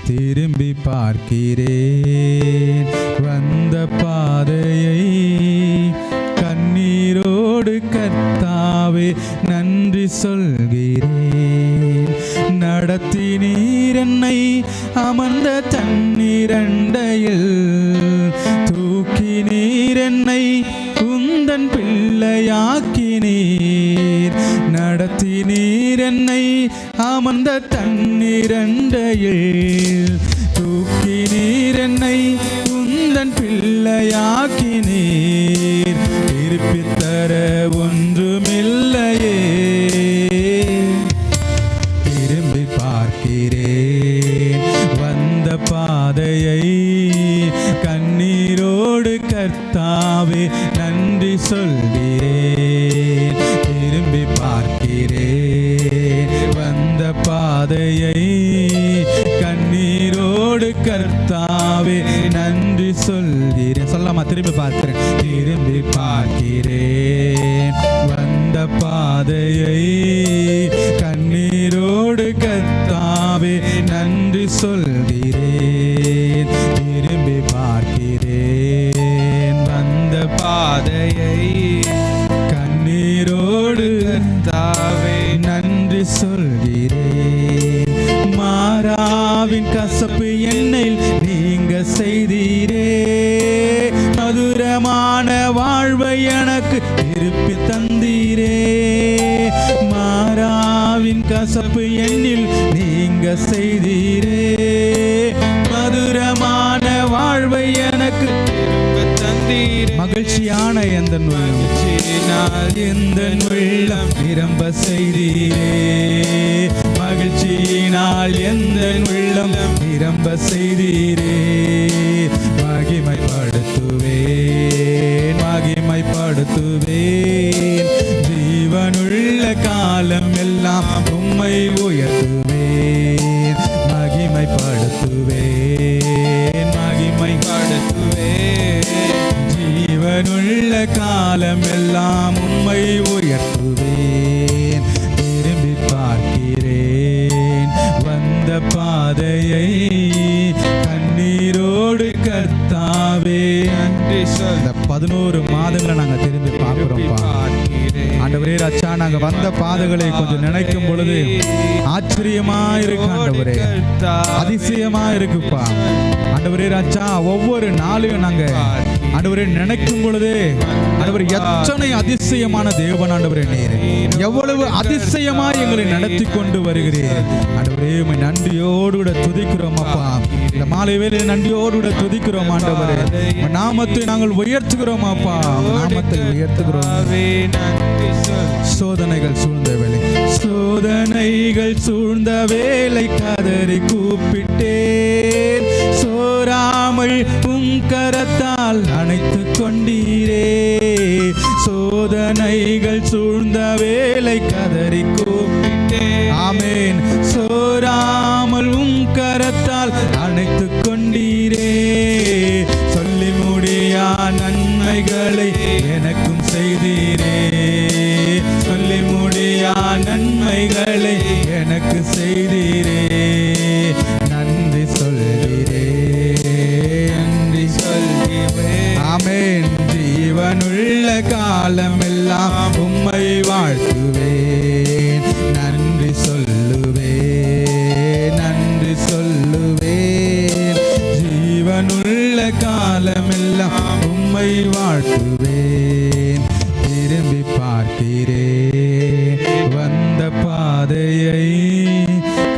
திரும்பி பார்க்கிறேன். வந்த பாதையை கண்ணீரோடு கர்த்தாவே நன்றி சொல்கிறேன். நடத்தினீர் என்னை அமர்ந்த தண்ணீரண்டையில், தூக்கினீர் என்னை உந்தன் பிள்ளையாக்கினீர். நடத்தினீர் என்னை அமர்ந்த தண்ணீரண்டையில், தூக்கினீர் என்னை உந்தன் பிள்ளையாக்கினீர். திருப்பித் தர ஒன்றுமில்லையே, திரும்பி பார்க்கிறேன். வந்த பாதையை கண்ணீரோடு கர்த்தாவே நன்றி சொல்கிறேன். திரும்பி பார்க்கிறேன். வந்த பாதையை கண்ணீரோடு கர்த்தாவே நன்றி சொல்கிறேன். சொல்லாமா? திரும்பி பார்க்கிறேன். திரும்பி பார்க்கிறேன். வந்த பாதையை கண்ணீரோடு கர்த்தாவே நன்றி சொல்கிறேன். திரும்பி பார்க்கிறேன். வந்த பாதையை கண்ணீரோடு கர்த்தாவே நன்றி சொல்கிறேன். மாறாவின் கசப்பு எண்ணெயில் நீங்க செய்தீரே, மதுரமான வாழ்வை எனக்கு திருப்பி தந்தீரே. மாறாவின் கசப்பு எண்ணில் நீங்க செய்தீரே, மதுரமான வாழ்வை எனக்கு திருப்பி தந்தீரே. மகிழ்ச்சியான எந்த உள்ளம் நிரம்ப செய்தீரே, மகிழ்ச்சியினால் எந்த உள்ளம் நிரம்ப செய்தீரே. மகிமைப்படுத்துவேன், மகிமைப்படுத்துவேன். ஜீவனுள்ள காலம் எல்லாம் உம்மை உயர்த்துவேன். மகிமைப்படுத்துவேன், மகிமைப்படுத்துவேன். ஜீவனுள்ள காலம் எல்லாம் உம்மை உயர்த்துவேன். திரும்பி பார்க்கிறேன். வந்த பாதையை கண்ணீரோடு கர்த்தாவே நன்றி சொல்ல. 11 மாதங்களை நாங்க திரும்பி பார்க்கிறோம். ஆண்டவரே ரட்சா, நாங்க வந்த பாதைகளை கொஞ்சம் நினைக்கும் பொழுது ஆச்சரியமா இருக்கு ஆண்டவரே, அதிசயமா இருக்குப்பா. ஆண்டவரே ரட்சா, ஒவ்வொரு நாளையும் நாங்க ஆண்டவரே நினைக்கும் பொழுது ஆண்டவரே எத்தனை அதிசயமான தேவன் ஆண்டவரே, நீர் எவ்வளவு அதிசயமா எங்களை நடத்தி கொண்டு வருகிறீர் ஆண்டவரே. உம்மை நன்றியோடு கூட துதிக்கிறோம் அப்பா. இந்த மாலை வேளையில் நன்றியோடு கூட துதிக்கிறோம் ஆண்டவரே. நாமத்தை நாங்கள் உயர்த்துகிறோம் அப்பா, நாமத்தை உயர்த்துகிறோம். சோதனைகள் சூழ்ந்த வேலை, சோதனைகள் சூழ்ந்த வேலை கதறி கூப்பிட்டேன். சோராமல் உம் கரத்தால் அணைத்து கொண்டீரே. சோதனைகள் சூழ்ந்த வேலை கதறி கூப்பிட்டேன். ஆமேன். சோராமல் உம் கரத்தால் அணைத்து கொண்டீரே. சொல்லி முடியா நன்மைகளை எனக்கும் செய்தீரே. சொல்லி முடியா நன்மைகளை எனக்கு செய்தீரே. நன்றி சொல்கிறே, நன்றி சொல்கிறேன். ஆமேன். ஜீவனுள்ள காலம் எல்லாம் உம்மை வாழ்த்துவேன். நன்றி சொல்லுவேன், நன்றி சொல்லுவேன். ஜீவனுள்ள காலம் எல்லாம் உம்மை வாழ்த்துவேன். திரும்பி பார்க்கிறேன். வந்த பாதையை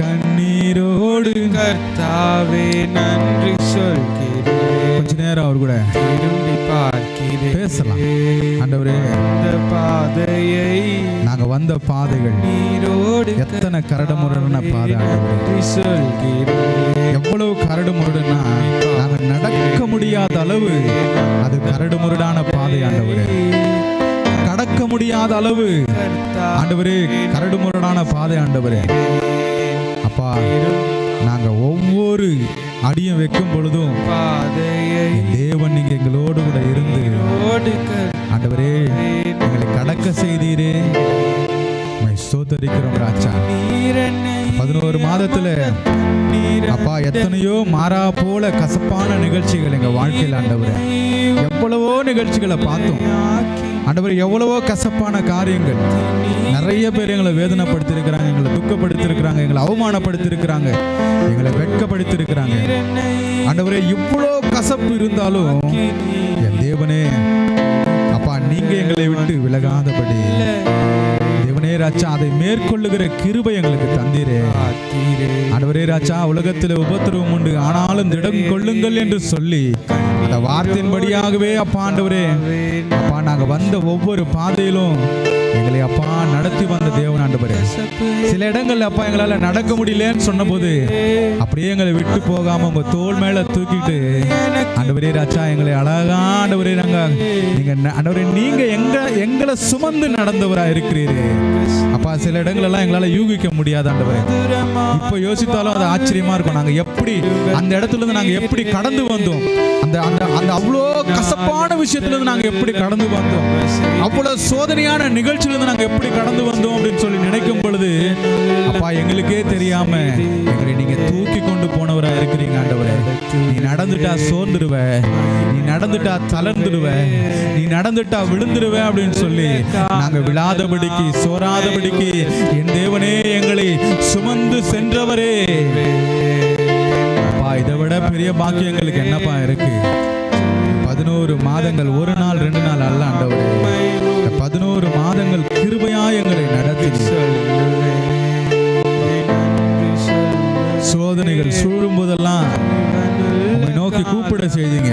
கண்ணீரோடு கர்த்தாவே நன்றி சொல்கிறேன். கொஞ்ச நேரம் அவர் கூட திரும்பி பார்க்கிறேன், பேசலாம். ஆண்டவரே, வந்த பாதையை நாங்க வந்த பாதைகள் நீரோடு எத்தனை கரடுமுரடான பாதை ஆண்டவரே சொல்கிறேன். எவ்வளவு கரடுமுரடுனா நாங்க நடக்க முடியாத அளவு அது கரடுமுரடான பாதை ஆண்டவரே. கடக்க முடியாத அளவு ஆண்டவரே கரடுமுரடான பாதை ஆண்டவரே. அப்பா, நாங்க ஒவ்வொரு அடியும் வைக்கும் பொழுதும் தேவன் நீங்க எங்களோடு கூட இருந்து ஆண்டவரே எங்களை கடக்க செய்தீரே. ஸ்தோத்தரிக்கிறோம் ராஜா. 11 மாதத்துல அப்பா எத்தனையோ மாறா போல கசப்பான நிகழ்ச்சிகள் எங்க வாழ்க்கையில் ஆண்டவரே, எவ்வளவோ நிகழ்ச்சிகளை பார்த்தோம் ஆண்டவரே, எவ்வளவோ கசப்பான காரியங்கள். நிறைய பேர் எங்களை வேதனைப்படுத்திருக்கிறாங்க, எங்களை துக்கப்படுத்திருக்கிறாங்க, எங்களை அவமானப்படுத்திருக்கிறாங்க, எங்களை வெட்கப்படுத்திருக்கிறாங்க ஆண்டவரே. இவ்வளோ கசப்பு இருந்தாலும் என் தேவனே அப்பா, நீங்க எங்களை விட்டு விலகாதபடி தேவனே ராஜா அதை மேற்கொள்ளுகிற கிருபை எங்களுக்கு தந்தீரே ஆண்டவரே ராஜா. உலகத்தில் உபத்திரவம் உண்டு, ஆனாலும் திடம் கொள்ளுங்கள் என்று சொல்லி அந்த வார்த்தையின்படியாகவே அப்பா ஆண்டவரே அப்பா நாங்க வந்த ஒவ்வொரு பாதையிலும் எங்களை அப்பா நடத்தி வந்த தேவன் ஆண்டவரே. சில இடங்கள்ல அப்பா எங்களால நடக்க முடியலன்னு சொன்ன போது அப்படியே எங்களை விட்டு போகாம உங்க தோள் மேல தூக்கிட்டு ஆண்டவரே ராஜா எங்களை அழகா ஆண்டவரே நீங்க ஆண்டவரே நீங்க எங்களை சுமந்து நடந்தவரா இருக்கிறீரு அப்பா. சில இடங்களெல்லாம் எங்களால யூகிக்க முடியாது ஆண்டவரே. இப்ப யோசித்தாலும் அது ஆச்சரியமா இருக்கும். நாங்க எப்படி அந்த இடத்துல இருந்து நாங்க எப்படி கடந்து வந்தோம், அந்த அந்த அவ்வளோ கசப்பான விஷயத்துல இருந்து நாங்க எப்படி கடந்து வந்தோம், அவ்வளவு சோதனையான நிகழ்ச்சியில இருந்து நாங்க எப்படி கடந்து வந்தோம் அப்படின்னு சொல்லி நினைக்கும் பொழுது அப்பா எங்களுக்கே தெரியாம எங்களை நீங்க தூக்கி கொண்டு போனவரா இருக்கிறீங்க ஆண்டவரே. நீ நடந்துட்டா சோர்ந்துடுவ, நீ நடந்துட்டா தளர்ந்துடுவ, நீ நடந்துட்டா விழுந்துடுவ அப்படின்னு சொல்லி நாங்க விழாதபடிக்கு சோராதபடிக்கு என் தேவனே எங்களை சுமந்து சென்றவரே அப்பா. இதை விட பெரிய பாக்கியம் எங்களுக்கு என்னப்பா இருக்கு? 11 மாதங்கள், ஒரு நாள் 2 நாள் அல்ல ஆண்டவரே, 11 மாதங்கள் கிருபையா எங்களை நடத்தி சோதனைகள் சூழும் போதெல்லாம் உங்களை நோக்கி கூப்பிட செய்தீங்க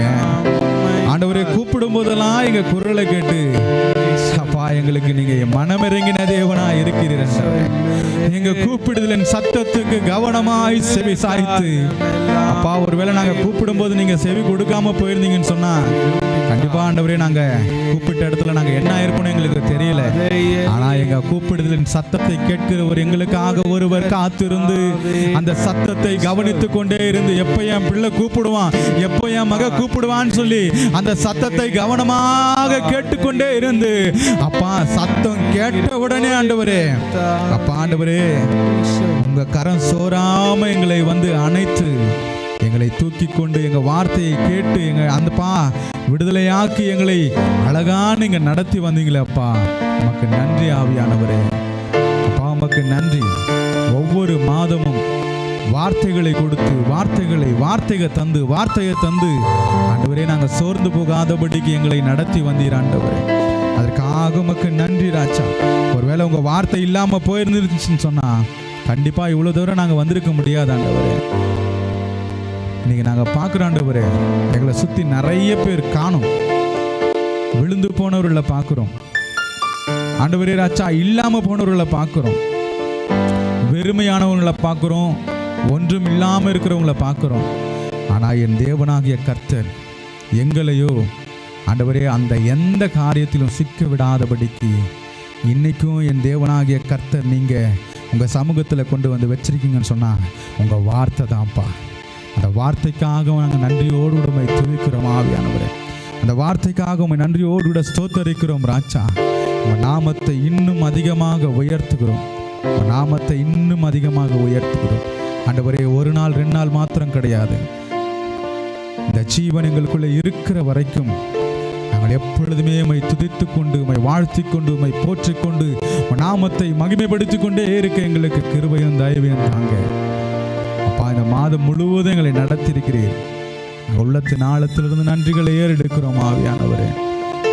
ஆண்டவரே. கூப்பிடும் போதெல்லாம் எங்க குரலை கேட்டு அப்பா எங்களுக்கு நீங்க மனமிறங்கின தேவனா இருக்கிறீர்கள். எங்க கூப்பிடுதலின் சத்தத்துக்கு கவனமாய் செவி சாய்த்து அப்பா ஒருவேளை நாங்க கூப்பிடும் போது நீங்க செவி கொடுக்காம போயிருந்தீங்கன்னு சொன்னா கண்டிப்பா ஆண்டவரே நாங்க கூப்பிட்ட இடத்துல நாங்க என்ன இருப்போம் எங்களுக்கு தெரியல. ஆனா எங்க கூப்பிடுதலின் சத்தத்தை கேட்கிறவர் எங்களுக்காக ஒருவர் காத்திருந்து அந்த சத்தத்தை கவனித்து கொண்டே இருந்து எப்ப என் பிள்ளை கூப்பிடுவான், எப்ப என் மக கூப்பிடுவான்னு சொல்லி அந்த சத்தத்தை கவனமாக கேட்டுக்கொண்டே இருந்து அப்பா சத்தம் கேட்ட உடனே ஆண்டவரே அப்பா ஆண்டவரே உங்க கரம் சோராம எங்களை வந்து அணைத்து எங்களை தூக்கி கொண்டு எங்க வார்த்தையை கேட்டு எங்க அந்தப்பா விடுதலையாக்கி எங்களை அழகா நீங்க நடத்தி வந்தீங்களே அப்பா. உமக்கு நன்றி ஆவியானவரே அப்பா, உமக்கு நன்றி. ஒவ்வொரு மாதமும் வார்த்தைகளை கொடுத்து வார்த்தையை தந்து ஆண்டவரே நாங்க சோர்ந்து போகாதபடிக்கு எங்களை நடத்தி வந்தீர் ஆண்டவரே. அதற்காக உமக்கு நன்றி ராஜா. ஒருவேளை உங்க வார்த்தை இல்லாம போயிருந்துச்சுன்னு சொன்னா கண்டிப்பா இவ்வளவு தூரம் நாங்க வந்திருக்க முடியாது ஆண்டவரே. இன்னைக்கு நாங்க பார்க்கிறோம் ஆண்டவரே, எங்களை சுத்தி நிறைய பேர் காணோம், விழுந்து போனவர்களை பார்க்கிறோம் ஆண்டவரே ராஜா, இல்லாம போனவர்களை பார்க்கிறோம், வெறுமையானவர்களை பார்க்கிறோம், ஒன்றும் இல்லாம இருக்கிறவங்களை பார்க்கிறோம். ஆனா என் தேவனாகிய கர்த்தர் எங்களையோ ஆண்டவரே அந்த எந்த காரியத்திலும் சிக்க விடாதபடிக்கு இன்னைக்கும் என் தேவனாகிய கர்த்தர் நீங்க உங்க சமூகத்துல கொண்டு வந்து வச்சிருக்கீங்கன்னு சொன்னா உங்க வார்த்தை தான்ப்பா. அந்த வார்த்தைக்காக நாங்கள் நன்றியோடு உண்மை துதிக்கிறோம் ஆவியானவரே. அந்த வார்த்தைக்காக உண்மை நன்றியோடு கூட ஸ்தோத்தரிக்கிறோம் ராஜா. உங்கள் நாமத்தை இன்னும் அதிகமாக உயர்த்துகிறோம், உங்கள் நாமத்தை இன்னும் அதிகமாக உயர்த்துகிறோம் ஆண்டவரே. ஒரு நாள் 2 நாள் மாத்திரம் கிடையாது, இந்த ஜீவன் எங்களுக்குள்ளே இருக்கிற வரைக்கும் நாங்கள் எப்பொழுதுமே உம்மை துதித்து கொண்டு உம்மை வாழ்த்தி கொண்டு உம்மை போற்றிக்கொண்டு உங்கள் நாமத்தை மகிமைப்படுத்தி கொண்டே இருக்க எங்களுக்கு கிருபையும் தயவையும் தாங்க அப்பா. இந்த மாதம் முழுவதும் எங்களை நடத்தியிருக்கிறீர். உள்ளத்தின் ஆழத்திலிருந்து நன்றிகளை ஏறெடுக்கிறோம் ஆவியானவரே.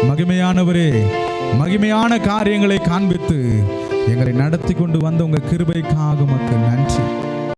மகிமையானவரே, மகிமையான காரியங்களை காண்பித்து எங்களை நடத்தி கொண்டு வந்த உங்க கிருபைக்காக உமக்கு நன்றி.